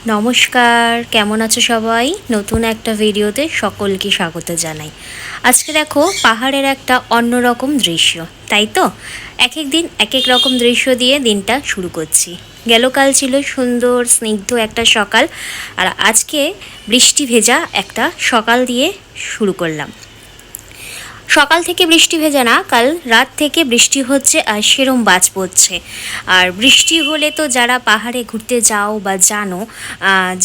নমস্কার, কেমন আছো সবাই? নতুন একটা ভিডিওতে সকলকে স্বাগত জানাই। আজকে দেখো পাহাড়ের একটা অন্যরকম দৃশ্য, তাই তো? এক এক দিন এক এক রকম দৃশ্য দিয়ে দিনটা শুরু করছি। গেলকাল ছিল সুন্দর স্নিগ্ধ একটা সকাল, আর আজকে বৃষ্টি ভেজা একটা সকাল দিয়ে শুরু করলাম। সকাল থেকে বৃষ্টি ভেজা না, কাল রাত থেকে বৃষ্টি হচ্ছে আর সেরম বাজ পড়ছে। আর বৃষ্টি হলে তো যারা পাহাড়ে ঘুরতে যাও বা জানো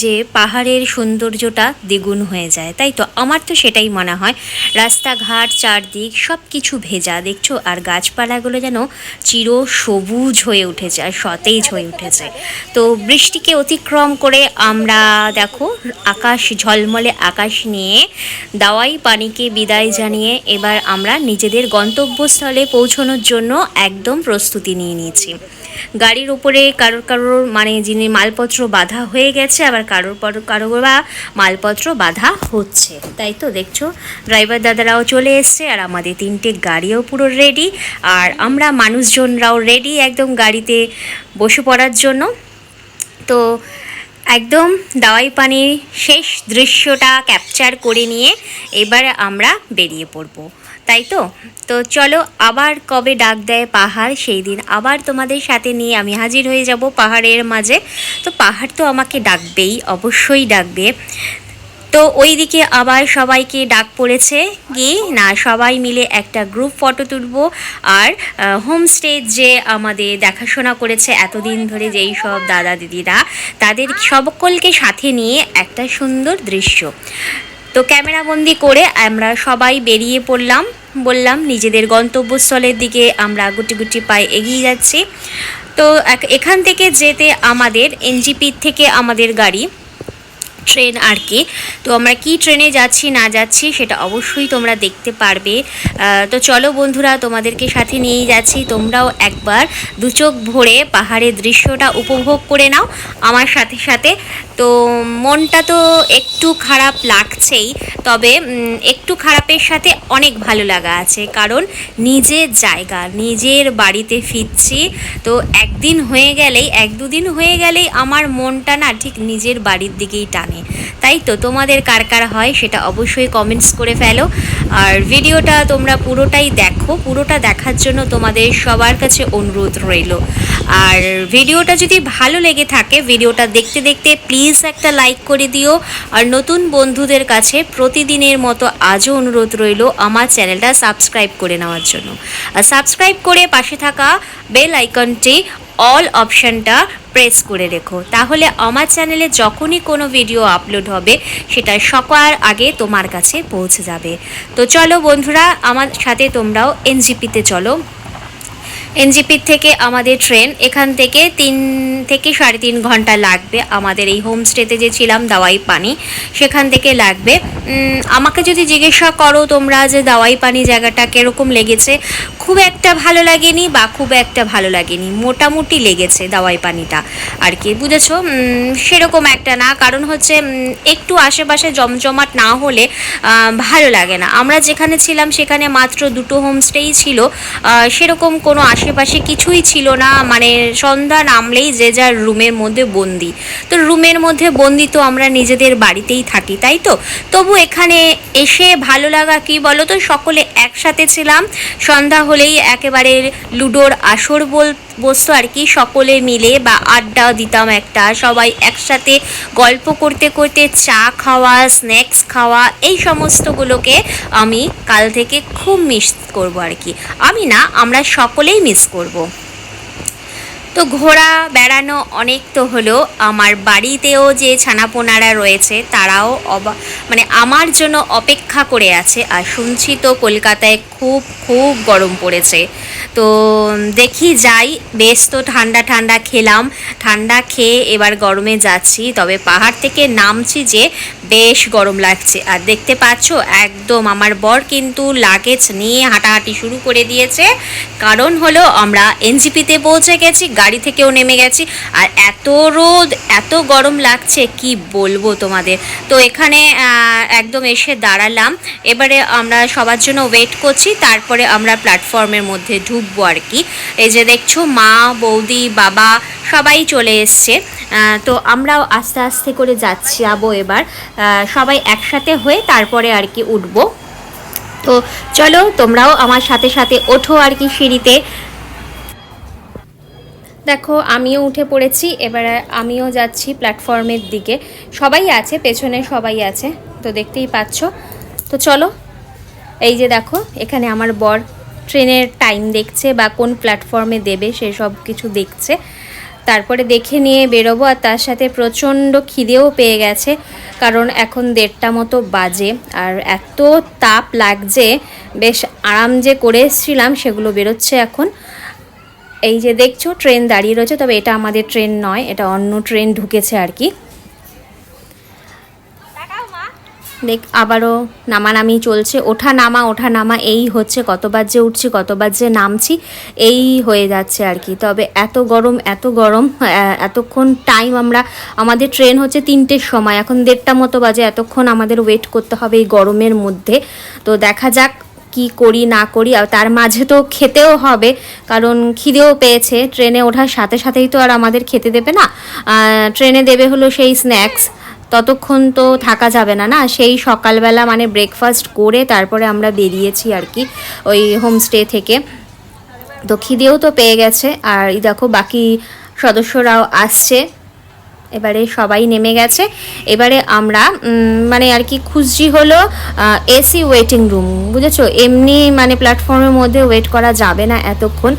যে পাহাড়ের সৌন্দর্যটা দ্বিগুণ হয়ে যায়, তাই তো আমার তো সেটাই মনে হয়। রাস্তাঘাট চারদিক সব কিছু ভেজা দেখছো, আর গাছপালাগুলো যেন চির সবুজ হয়ে উঠেছে আর সতেজ হয়ে উঠেছে। তো বৃষ্টিকে অতিক্রম করে আমরা দেখো আকাশ ঝলমলে আকাশ নিয়ে দাওয়াই পানিকে বিদায় জানিয়ে এবার আমরা নিজেদের গন্তব্যস্থলে পৌঁছানোর জন্য একদম প্রস্তুতি নিয়ে নিয়েছি। গাড়ির উপরে কারোর মানে যিনি মালপত্র বাঁধা হয়ে গেছে, আবার কারোর বা মালপত্র বাঁধা হচ্ছে, তাই তো দেখছো ড্রাইভার দাদারাও চলে এসছে আর আমাদের তিনটে গাড়িও পুরো রেডি, আর আমরা মানুষজনরাও রেডি একদম গাড়িতে বসে পড়ার জন্য। তো একদম দাওয়াই পানির শেষ দৃশ্যটা ক্যাপচার করে নিয়ে এবার আমরা বেরিয়ে পড়ব, তাই তো। তো চলো, আবার কবে ডাক দেয় পাহাড়, সেই দিন আবার তোমাদের সাথে নিয়ে আমি হাজির হয়ে যাব পাহাড়ের মাঝে। তো পাহাড় তো আমাকে ডাকবেই, অবশ্যই ডাকবে। তো ওই দিকে আবার সবাইকে ডাক পড়েছে কি না, সবাই মিলে একটা গ্রুপ ফটো তুলব। আর হোমস্টে যে আমাদের দেখাশোনা করেছে এতদিন ধরে, যেই সব দাদা দিদিরা, তাদের সকলকে সাথে নিয়ে একটা সুন্দর দৃশ্য তো ক্যামেরাবন্দি করে আমরা সবাই বেরিয়ে পড়লাম। বললাম নিজেদের গন্তব্যস্থলের দিকে আমরা গুটি গুটি পায়ে এগিয়ে যাচ্ছি। তো এখান থেকে যেতে আমাদের এনজিপি থেকে আমাদের গাড়ি ট্রেন আর কি। তো আমরা কি ট্রেনে যাচ্ছি না যাচ্ছি সেটা অবশ্যই তোমরা দেখতে পারবে। তো চলো বন্ধুরা, তোমাদেরকে সাথে নিয়েই যাচ্ছি, তোমরাও একবার দু চোখ ভরে পাহাড়ের দৃশ্যটা উপভোগ করে নাও আমার সাথে সাথে। তো মনটা তো একটু খারাপ লাগছেই, তবে একটু খারাপের সাথে অনেক ভালো লাগা আছে, কারণ নিজের জায়গা নিজের বাড়িতে ফিরছি। তো একদিন হয়ে গেলেই, এক দুদিন হয়ে গেলেই আমার মনটা না ঠিক নিজের বাড়ির দিকেই টানে, তাই তো। তোমাদের কার কার হয় সেটা অবশ্যই কমেন্টস করে ফেলো। আর ভিডিওটা তোমরা পুরোটাই দেখো, পুরোটা দেখার জন্য তোমাদের সবার কাছে অনুরোধ রইল। আর ভিডিওটা যদি ভালো লেগে থাকে, ভিডিওটা দেখতে দেখতে প্লিজ একটা লাইক করে দিও। আর নতুন বন্ধুদের কাছে প্রতিদিনের মতো আজও অনুরোধ রইল আমার চ্যানেলটা সাবস্ক্রাইব করে নেওয়ার জন্য। আর সাবস্ক্রাইব করে পাশে থাকা বেল আইকনটি অল অপশানটা প্রেস করে রেখো, তাহলে আমার চ্যানেলে যখনই কোনো ভিডিও আপলোড হবে সেটা সবার আগে তোমার কাছে পৌঁছে যাবে। তো চলো বন্ধুরা, আমার সাথে তোমরাও এনজিপিতে চলো। এনজিপির থেকে আমাদের ট্রেন, এখান থেকে 3 থেকে 3.5 ঘন্টা লাগবে আমাদের এই হোমস্টেতে যে ছিলাম দাওয়াই পানি, সেখান থেকে লাগবে। আমাকে যদি জিজ্ঞাসা করো তোমরা যে দাওয়াই পানি জায়গাটা কীরকম লেগেছে, খুব একটা ভালো লাগেনি বা খুব একটা ভালো লাগেনি, মোটামুটি লেগেছে দাওয়াই পানিটা আর কি, বুঝেছো? সেরকম একটা না, কারণ হচ্ছে একটু আশেপাশে জমজমাট না হলে ভালো লাগে না। আমরা যেখানে ছিলাম সেখানে মাত্র 2টো হোমস্টেই ছিল, সেরকম কোনো আশেপাশে কিছুই ছিল না, মানে সন্ধ্যা নামলেই যে যার রুমের মধ্যে বন্দি। তো রুমের মধ্যে বন্দি তো আমরা নিজেদের বাড়িতেই থাকি, তাই তো। তবু এখানে এসে ভালো লাগা কি বলো তো, সকলে একসাথে ছিলাম, সন্ধ্যা হলেই একেবারে লুডোর আসর বসতো আর কি, সকলে মিলে বা আড্ডা দিতাম একটা, সবাই একসাথে গল্প করতে করতে চা খাওয়া, স্ন্যাক্স খাওয়া, এই সমস্তগুলোকে আমি কাল থেকে খুব মিস করবো আর কি। আমি না, আমরা সকলেই মিস করব। তো ঘোরা বেড়ানো অনেক তো হলো, আমার বাড়িতেও যে ছানাপোনারা রয়েছে তারাও মানে আমার জন্য অপেক্ষা করে আছে। আর শুনছি তো কলকাতায় খুব খুব গরম পড়েছে, তো দেখি যাই। বেশ তো ঠান্ডা ঠান্ডা খেলাম, ঠান্ডা খেয়ে এবার গরমে যাচ্ছি, তবে পাহাড় থেকে নামছি যে বেশ গরম লাগছে। আর দেখতে পাচ্ছ একদম আমার বর কিন্তু লাগেজ নিয়ে হাঁটাহাঁটি শুরু করে দিয়েছে, কারণ হলো আমরা এনজিপিতে পৌঁছে গেছি, গাড়ি থেকেও নেমে গেছি। আর এত রোদ, এত গরম লাগছে কি বলবো তোমাদের। তো এখানে একদম এসে দাঁড়ালাম। এবারে আমরা সবার জন্য ওয়েট করছি, তারপরে আমরা প্ল্যাটফর্মের মধ্যে ঢুকবো আর কি। এই যে দেখছো মা, বৌদি, বাবা সবাই চলে এসছে। তো আমরাও আস্তে আস্তে করে যাবো এবার সবাই একসাথে হয়ে, তারপরে আর কি উঠবো। তো চলো তোমরাও আমার সাথে সাথে ওঠো আর কি সিঁড়িতে। দেখো আমিও উঠে পড়েছি, এবার আমিও যাচ্ছি প্ল্যাটফর্মের দিকে। সবাই আছে, পেছনে সবাই আছে, তো দেখতেই পাচ্ছ। তো চলো, এই যে দেখো এখানে আমার বর ট্রেনের টাইম দেখছে বা কোন প্ল্যাটফর্মে দেবে সেসব কিছু দেখছে। তারপরে দেখে নিয়ে বেরোবো। আর তার সাথে প্রচণ্ড খিদেও পেয়ে গেছে, কারণ এখন 1:30 মতো বাজে। আর এত তাপ লাগছে, বেশ আরাম যে করে এসেছিলাম সেগুলো বেরোচ্ছে এখন। এই যে দেখছো ট্রেন দাঁড়িয়ে রয়েছে, তবে এটা আমাদের ট্রেন নয়, এটা অন্য ট্রেন ঢুকেছে আর কি। দেখ আবারও নামানামি চলছে, ওঠা নামা এই হচ্ছে, কতবার যে উঠছি কতবার যে নামছি এই হয়ে যাচ্ছে আর কি। তবে এত গরম এতক্ষণ টাইম আমাদের ট্রেন হচ্ছে 3টের সময়, এখন 1:30 মতো বাজে। এতক্ষণ আমাদের ওয়েট করতে হবে এই গরমের মধ্যে। তো দেখা যাক কি করি না করি। আর তার মাঝে তো খেতেও হবে, কারণ খিদেও পেয়েছে। ট্রেনে ওঠার সাথে সাথেই তো আর আমাদের খেতে দেবে না, ট্রেনে দেবে হলো সেই স্ন্যাক্স, ততক্ষণ তো থাকা যাবে না না। সেই সকালবেলা মানে ব্রেকফাস্ট করে তারপরে আমরা বেরিয়েছি আর কি ওই হোমস্টে থেকে। তো খিদেও তো পেয়ে গেছে। আর দেখো বাকি সদস্যরাও আসছে, এবারে সবাই নেমে গেছে। এবারে আমরা মানে আর কি খুঁজছি হলো এসি ওয়েটিং রুম, বুঝেছো। এমনি মানে প্ল্যাটফর্মের মধ্যে ওয়েট করা যাবে না এতক্ষণ,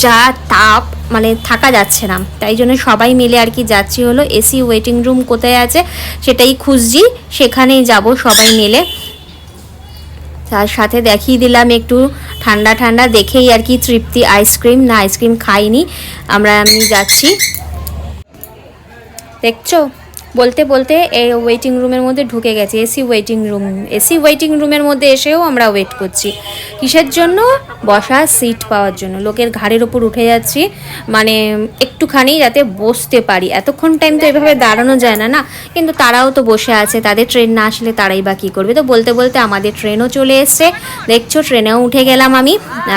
যা তাপ মানে থাকা যাচ্ছে না। তাই জন্য সবাই মিলে আর কি যাচ্ছি হলো এসি ওয়েটিং রুম কোথায় আছে সেটাই খুঁজছি, সেখানেই যাব সবাই মিলে। তার সাথে দেখিয়ে দিলাম একটু ঠান্ডা ঠান্ডা দেখেই আর কি তৃপ্তি আইসক্রিম খাইনি আমি যাচ্ছি। দেখছো বলতে বলতে এই ওয়েটিং রুমের মধ্যে ঢুকে গেছি, এসি ওয়েটিং রুমের মধ্যে এসেও আমরা ওয়েট করছি কিসের জন্য? বসার সিট পাওয়ার জন্য। লোকের ঘাড়ের ওপর উঠে যাচ্ছি মানে একটুখানি যাতে বসতে পারি। এতক্ষণ টাইম তো এভাবে দাঁড়ানো যায় না না, কিন্তু তারাও তো বসে আছে, তাদের ট্রেন না আসলে তারাই বা কী করবে। তো বলতে বলতে আমাদের ট্রেনও চলে এসছে, দেখছো ট্রেনেও উঠে গেলাম আমি।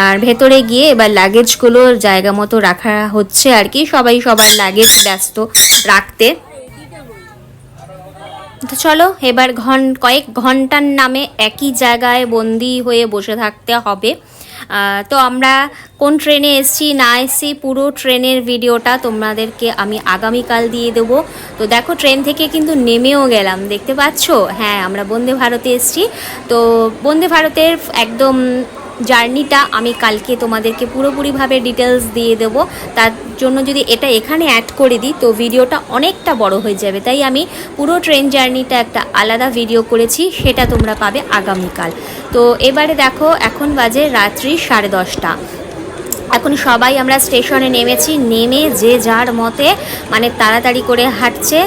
আর ভেতরে গিয়ে এবার লাগেজগুলোর জায়গা মতো রাখা হচ্ছে আর কি, সবাই সবার লাগেজ ব্যস্ত রাখতে। তো চলো এবার কয়েক ঘন্টার নামে একই জায়গায় বন্দি হয়ে বসে থাকতে হবে। তো আমরা কোন ট্রেনে এসছি না এসছি পুরো ট্রেনের ভিডিওটা তোমাদেরকে আমি আগামীকাল দিয়ে দেবো। তো দেখো ট্রেন থেকে কিন্তু নেমেও গেলাম, দেখতে পাচ্ছ। হ্যাঁ আমরা বন্দে ভারতে এসছি। তো বন্দে ভারতের একদম জার্নিটা আমি কালকে তোমাদেরকে পুরোপুরিভাবে ডিটেলস দিয়ে দেবো। তার জন্য যদি এটা এখানে অ্যাড করে দিই তো ভিডিওটা অনেকটা বড় হয়ে যাবে, তাই আমি পুরো ট্রেন জার্নিটা একটা আলাদা ভিডিও করেছি, সেটা তোমরা পাবে আগামীকাল। তো এবারে দেখো এখন বাজে রাত্রি 10:30। এখন সবাই আমরা স্টেশনে নেমেছি, নেমে যে যার মতে মানে তাড়াতাড়ি করে হাঁটছে।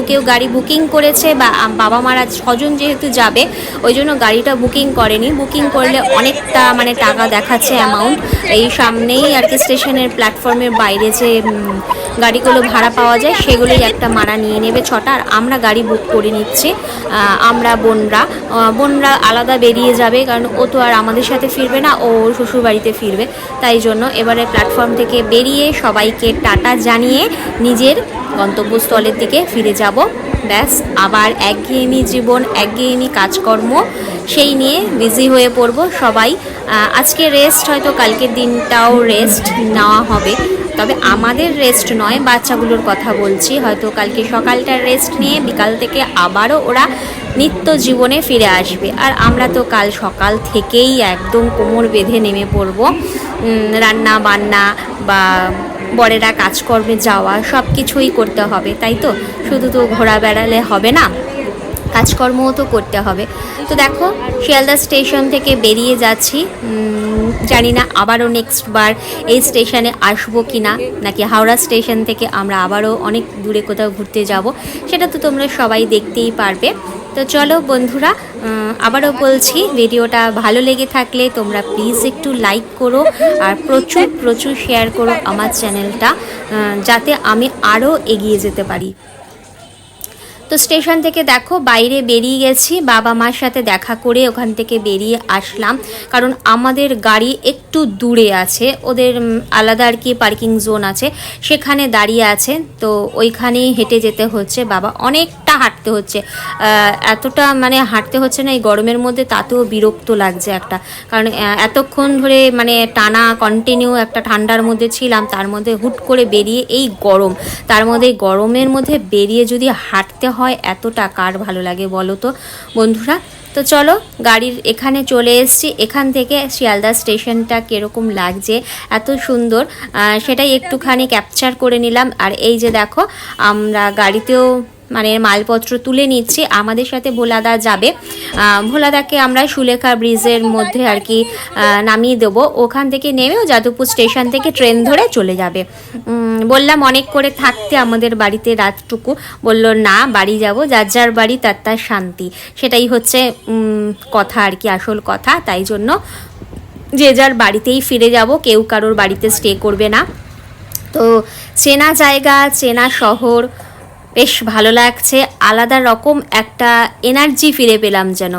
কেউ গাড়ি বুকিং করেছে, বা বাবা মারা 6জন যেহেতু যাবে ওই জন্য গাড়িটা বুকিং করেনি। বুকিং করলে অনেকটা মানে টাকা দেখাচ্ছে অ্যামাউন্ট। এই সামনেই আর কি স্টেশনের প্ল্যাটফর্মের বাইরে যে গাড়িগুলো ভাড়া পাওয়া যায় সেগুলোই একটা মারা নিয়ে নেবে 6টা। আর আমরা গাড়ি বুক করে নিচ্ছি। আমরা বোনরা আলাদা বেরিয়ে যাবে, কারণ ও তো আর আমাদের সাথে ফিরবে না, ও শ্বশুরবাড়িতে ফিরবে। তাই জন্য এবারে প্ল্যাটফর্ম থেকে বেরিয়ে সবাইকে টাটা জানিয়ে নিজের গন্তব্যস্থলের দিকে ফিরে যাব। ব্যাস আবার একঘেয়েমি জীবন, একঘেয়েমি কাজকর্ম, সেই নিয়ে বিজি হয়ে পড়ব সবাই। আজকে রেস্ট, হয়তো কালকের দিনটাও রেস্ট নেওয়া হবে, তবে আমাদের রেস্ট নয়, বাচ্চাগুলোর কথা বলছি। হয়তো কালকে সকালটা রেস্ট নিয়ে বিকাল থেকে আবারও ওরা নিত্য জীবনে ফিরে আসবে। আর আমরা তো কাল সকাল থেকেই একদম কোমর বেঁধে নেমে পড়ব, রান্না বান্না বা বড়েরা কাজকর্মে যাওয়া সব কিছুই করতে হবে, তাই তো। শুধু তো ঘোরা বেড়ালে হবে না, কাজকর্মও তো করতে হবে। তো দেখো শিয়ালদা স্টেশন থেকে বেরিয়ে যাচ্ছি। জানি না আবারও নেক্সট বার এই স্টেশনে আসবো কি না, নাকি হাওড়া স্টেশন থেকে আমরা আবারও অনেক দূরে কোথাও ঘুরতে যাব, সেটা তো তোমরা সবাই দেখতেই পারবে। তো চলো বন্ধুরা, আবারও বলছি, ভিডিওটা ভালো লেগে থাকলে তোমরা প্লিজ একটু লাইক করো আর প্রচুর প্রচুর শেয়ার করো আমার চ্যানেলটা, যাতে আমি আরও এগিয়ে যেতে পারি। তো স্টেশন থেকে দেখো বাইরে বেরিয়ে গেছি, বাবা মার সাথে দেখা করে ওখান থেকে বেরিয়ে আসলাম, কারণ আমাদের গাড়ি একটু দূরে আছে, ওদের আলাদা আর কি পার্কিং জোন আছে, সেখানে দাঁড়িয়ে আছে। তো ওইখানেই হেঁটে যেতে হচ্ছে, বাবা অনেকটা হাঁটতে হচ্ছে, এতটা মানে হাঁটতে হচ্ছে না এই গরমের মধ্যে, তাতেও বিরক্ত লাগছে একটা, কারণ এতক্ষণ ধরে মানে টানা কন্টিনিউ একটা ঠান্ডার মধ্যে ছিলাম, তার মধ্যে হুট করে বেরিয়ে এই গরম, তার মধ্যে গরমের মধ্যে বেরিয়ে যদি হাঁটতে হয় এতটা কার ভালো লাগে বলো তো বন্ধুরা। তো চলো গাড়ির এখানে চলে এসেছি, এখান থেকে শিয়ালদা স্টেশনটা কীরকম লাগছে, এত সুন্দর, সেটাই একটুখানি ক্যাপচার করে নিলাম। আর এই যে দেখো আমরা গাড়িতেও মানে মালপত্র তুলে নিচ্ছি, আমাদের সাথে ভোলাদা যাবে, ভোলাদাকে আমরা সুলেখা ব্রিজের মধ্যে আর কি নামিয়ে দেবো, ওখান থেকে নেমেও যাদবপুর স্টেশন থেকে ট্রেন ধরে চলে যাবে। বললাম অনেক করে থাকতে আমাদের বাড়িতে রাতটুকু, বলল না বাড়ি যাব, যার যার বাড়ি তার তার শান্তি, সেটাই হচ্ছে কথা আর কি, আসল কথা। তাই জন্য যে যার বাড়িতেই ফিরে যাব, কেউ কারোর বাড়িতে স্টে করবে না। তো চেনা জায়গা, চেনা শহর, বেশ ভালো লাগছে, আলাদা রকম একটা এনার্জি ফিরে পেলাম যেন।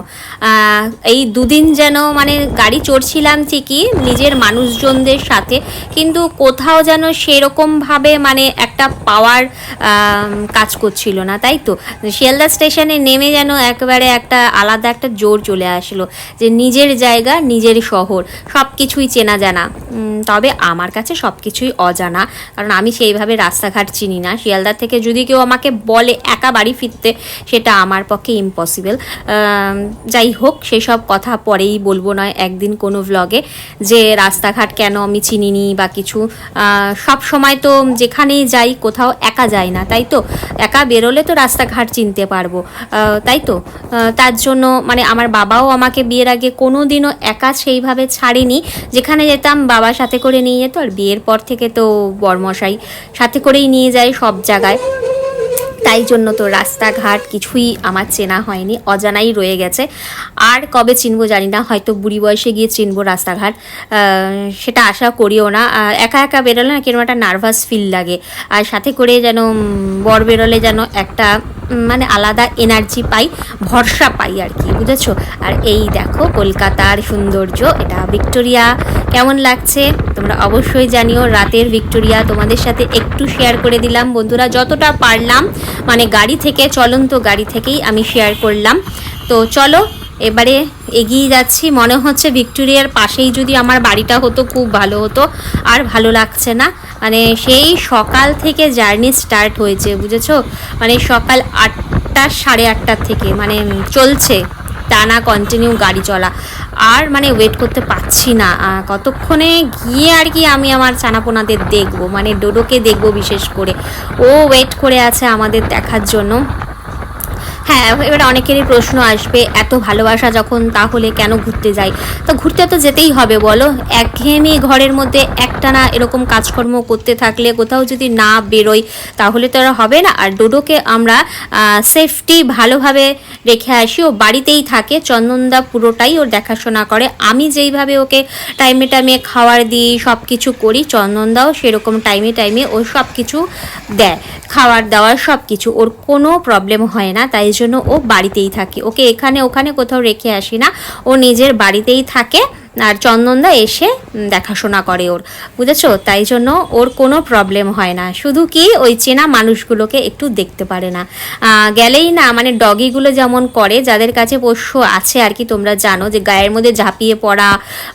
এই দুদিন যেন মানে গাড়ি চড়ছিলাম ঠিকই নিজের মানুষজনদের সাথে, কিন্তু কোথাও যেন সেরকমভাবে মানে একটা পাওয়ার কাজ করছিল না, তাই তো শিয়ালদা স্টেশনে নেমে যেন একেবারে একটা আলাদা একটা জোর চলে আসলো, যে নিজের জায়গা, নিজের শহর, সব কিছুই চেনা জানা। তবে আমার কাছে সব কিছুই অজানা, কারণ আমি সেইভাবে রাস্তাঘাট চিনি না। শিয়ালদা থেকে যদি কেউ আমাকে বলে একা বাড়ি ফিরতে, সেটা আমার পক্ষে ইম্পসিবল। যাই হোক, সেসব কথা পরেই বলবো, নয় একদিন কোনো ভ্লগে, যে রাস্তাঘাট কেন আমি চিনিনি বা কিছু। সব সময় তো যেখানেই যাই কোথাও একা যাই না, তাই তো একা বেরোলে তো রাস্তাঘাট চিনতে পারবো, তাই তো। তার জন্য মানে আমার বাবাও আমাকে বিয়ের আগে কোনো দিনও একা সেইভাবে ছাড়েনি, যেখানে যেতাম বাবার সাথে করে নিয়ে যেত, আর বিয়ের পর থেকে তো বরমশাই সাথে করেই নিয়ে যায় সব জায়গায়। তাই জন্য তো রাস্তাঘাট কিছুই আমার চেনা হয়নি, অজানাই রয়ে গেছে। আর কবে চিনবো জানি না, হয়তো বুড়ি বয়সে গিয়ে চিনবো রাস্তাঘাট, সেটা আশা করিও না। একা একা বেরোলে না কিরকম একটা নার্ভাস ফিল লাগে, আর সাথে করে যেন বর বেরোলে যেন একটা মানে আলাদা এনার্জি পাই, ভরসা পাই আর কি, বুঝেছো। আর এই দেখো কলকাতার সৌন্দর্য, এটা ভিক্টোরিয়া, কেমন লাগছে তোমরা অবশ্যই জানিও। রাতের ভিক্টোরিয়া তোমাদের সাথে একটু শেয়ার করে দিলাম বন্ধুরা, যতটা পারলাম, মানে গাড়ি থেকে, চলন্ত গাড়ি থেকেই আমি শেয়ার করলাম। তো চলো এবারে এগিয়ে যাচ্ছি, মনে হচ্ছে ভিক্টোরিয়ার পাশেই যদি আমার বাড়িটা হতো খুব ভালো হতো, আর ভালো লাগছে না, মানে সেই সকাল থেকে জার্নি স্টার্ট হয়েছে, বুঝেছো, মানে সকাল 8টা 8:30 থেকে মানে চলছে টানা কন্টিনিউ গাড়ি চলা, আর মানে ওয়েট করতে পারছি না, কতক্ষণে গিয়ে আর কি আমি আমার চানাপোনাদের দেখবো, মানে ডোডোকে দেখবো বিশেষ করে, ও ওয়েট করে আছে আমাদের দেখার জন্য। হ্যাঁ, এবার অনেকেরই প্রশ্ন আসবে, এত ভালোবাসা যখন তাহলে কেন ঘুরতে যাই? তো ঘুরতে তো যেতেই হবে বলো, একঘেয়েমি ঘরের মধ্যে একটানা এরকম কাজকর্ম করতে থাকলে, কোথাও যদি না বেরোই তাহলে তো আর হবে না। আর ডোডোকে আমরা সেফটি ভালোভাবে রেখে আসি, ও বাড়িতেই থাকে, চন্দনদা পুরোটাই ওর দেখাশোনা করে, আমি যেইভাবে ওকে টাইমে টাইমে খাবার দিই, সব কিছু করি, চন্দনদাও সেরকম টাইমে টাইমে ও সব কিছু দেয়, খাবার দাওয়ার সব কিছু, ওর কোনো প্রবলেম হয় না। তাই জন্য ও বাড়িতেই থাকে, ওকে এখানে ওখানে কোথাও রেখে আসি না, ও নিজের বাড়িতেই থাকে, আর চন্দনদা এসে দেখাশোনা করে ওর, বুঝেছো। তাই জন্য ওর কোনো প্রবলেম হয় না, শুধু কি ওই চেনা মানুষগুলোকে একটু দেখতে পারে না, গেলেই না মানে ডগিগুলো যেমন করে, যাদের কাছে পোষ্য আছে আর কি, তোমরা জানো যে গায়ের মধ্যে ঝাঁপিয়ে পড়া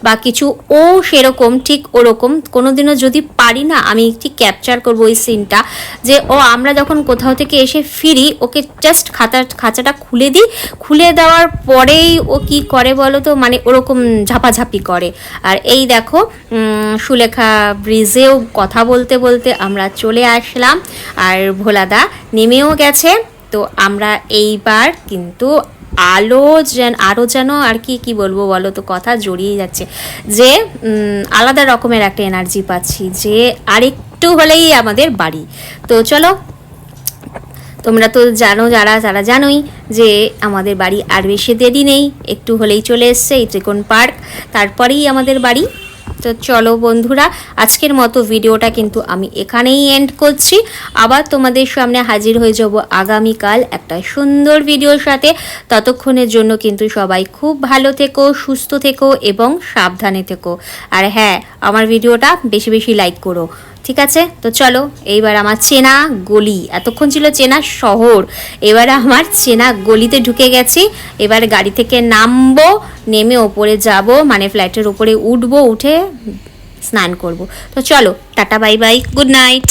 বা কিছু, ও সেরকম ঠিক ওরকম। কোনোদিনও যদি পারি না আমি ঠিক ক্যাপচার করবো ওই সিনটা, যে ও আমরা যখন কোথাও থেকে এসে ফিরি, ওকে জাস্ট খাঁচাটা খুলে দিই, খুলে দেওয়ার পরেই ও কি করে বলো তো, মানে ওরকম ঝাপাঝাপি করে। আর এই দেখো সুলেখা ব্রিজেও কথা বলতে বলতে আমরা চলে আসলাম, আর ভোলাদা নেমেও গেছে। তো আমরা এইবার কিন্তু আরও যেন আর কি বলবো বলো তো, কথা জড়িয়ে যাচ্ছে, যে আলাদা রকমের একটা এনার্জি পাচ্ছি, যে আরেকটু হলেই আমাদের বাড়ি। তো চলো তোমরা তো জানো, যারা যারা জানোই যে আমাদের বাড়ি আর বেশি দেরি নেই, একটু হলেই চলে এসছে এই ত্রিকোণ পার্ক, তারপরেই আমাদের বাড়ি। তো চলো বন্ধুরা, আজকের মতো ভিডিওটা কিন্তু আমি এখানেই এন্ড করছি। আবার তোমাদের সামনে হাজির হয়ে যাব আগামীকাল একটা সুন্দর ভিডিওর সাথে। ততক্ষণের জন্য কিন্তু সবাই খুব ভালো থেকো, সুস্থ থেকো এবং সাবধানে থেকো। আর হ্যাঁ, আমার ভিডিওটা বেশি বেশি লাইক করো, ঠিক আছে? তো চলো, এইবার আমার চেনা গলি, এতক্ষণ ছিল চেনা শহর, এবার আমার চেনা গলিতে ঢুকে গেছি। এবার গাড়ি থেকে নামবো, নেমে ওপরে যাব, মানে ফ্ল্যাটের ওপরে উঠবো, উঠে স্নান করব। তো চলো, tata bye bye, good night.